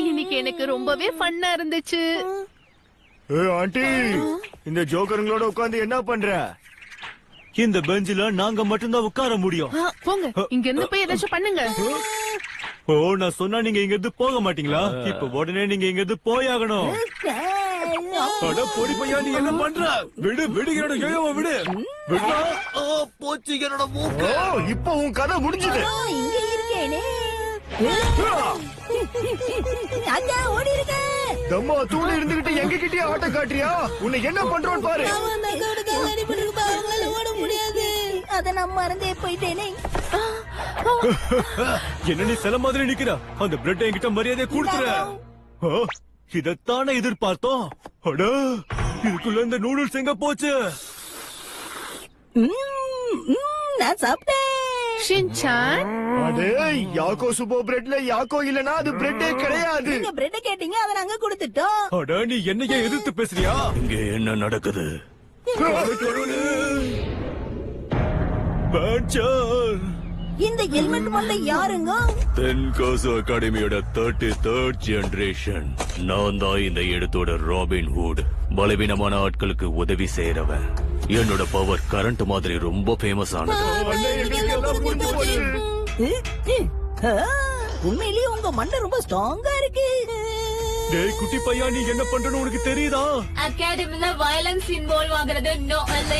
இன்னைக்கு எனக்கு ரொம்பவே ஃபன்னா இருந்துச்சு. ஆண்டி, இந்த ஜோக்கருங்களோட உட்கார்ந்து என்ன பண்ற? இந்த பெஞ்சில நாங்க மட்டும்தான் உட்கார முடியும். போங்க, இங்க இருந்து போய் ஏதாச்சும் பண்ணுங்க. ஓ, நான் சொன்னா நீங்க இங்க இருந்து போக மாட்டீங்களா? இப்ப உடனே நீங்க இங்க இருந்து போயாகணும். அட பொடி பையா, நீ என்ன பண்ற? விடு விடு, என்னோட யோயோவை விடு. விடுடா. போச்சு என்னோட மூக்கு. இப்போ உன் கதை முடிஞ்சது. இங்க இருக்கேனே. அக்கா ஓடி இருக்க. தம்மா தூண் இருந்துகிட்டு எங்க கிட்டே ஆட்ட காட்டுறியா? உன்னை என்ன பண்றோன்னு பாரு. ஓட முடியாது. அத நான் மறந்தே போயிட்டேனே. என்ன நீ சில மாதிரி நிக்கிற? அந்த பிரெட் என்கிட்ட மரியாதையை கொடுத்துற. இதத்தானே எதிர்பார்த்தோம். அட, இதுக்குள்ள இந்த நூடுல்ஸ் எங்க போச்சு? நான் சாப்பிட்டேன். ஷின்சான், அதே யாக்கோ சுபோ பிரெட்ல யாக்கோ இல்லனா அது பிரெட்டே கிடையாது. நீங்க பிரெட் கேட்டீங்க, அத நாங்க கொடுத்துட்டோம். அட, நீ என்னையே எதிர்த்து பேசுறியா? இங்க என்ன நடக்குது? இந்த ஹெல்மெட் மண்டை யாருங்க? தென்காசு அகாடமியோட 33rd ஜெனரேஷன். நான் தான் இந்த இடத்தோட ராபின் ஹுட். பலவீனமான ஆட்களுக்கு உதவி செய்யறவன். என்னோட பவர் கரண்ட் மாதிரி ரொம்ப ஃபேமஸ் ஆனது. உண்மையிலேயே உங்க மண்டை ரொம்ப ஸ்ட்ராங்கா இருக்கு. டேய் குட்டி பையா, நீ என்ன பண்றன்னு உனக்கு தெரியுதா? அகாடமில வயலன்ஸ் இன்வால்வ் ஆகுறது நோ அல்ல.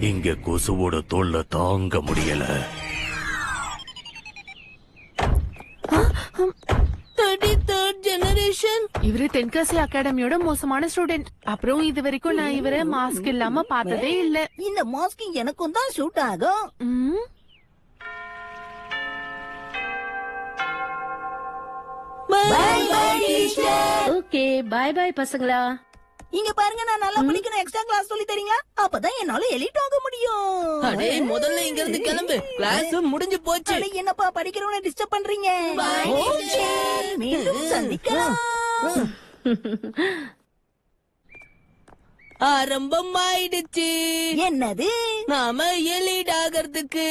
இங்க கொசுவோட தோல்ல தாங்க முடியல. இவரு தென்காசி அகாடமியோட மோசமான ஸ்டூடெண்ட். அப்புறம் இது வரைக்கும் நான் இவரை மாஸ்க் இல்லாம பார்த்ததே இல்ல. இந்த மாஸ்க் எனக்கும் தான் சூட் ஆகும். Bye bye teacher. Okay, bye bye பசங்களா. இங்க பாருங்க, நான் நல்லா படிக்கணும். எக்ஸ்ட்ரா கிளாஸ் சொல்லி தரீங்களா? அப்பதான் என்னால எலிட் ஆக முடியும். அடே, முதல்ல இங்க இருந்து கிளம்பு. கிளாஸ் முடிஞ்சு போச்சு. அட, என்னப்பா படிக்கிறவனை டிஸ்டர்ப் பண்றீங்க? ஓகே, மீண்டும் சந்திக்கலாம். ஆரம்பம் ஆயிடுச்சு. என்னது? நாம எலிட் ஆகிறதுக்கு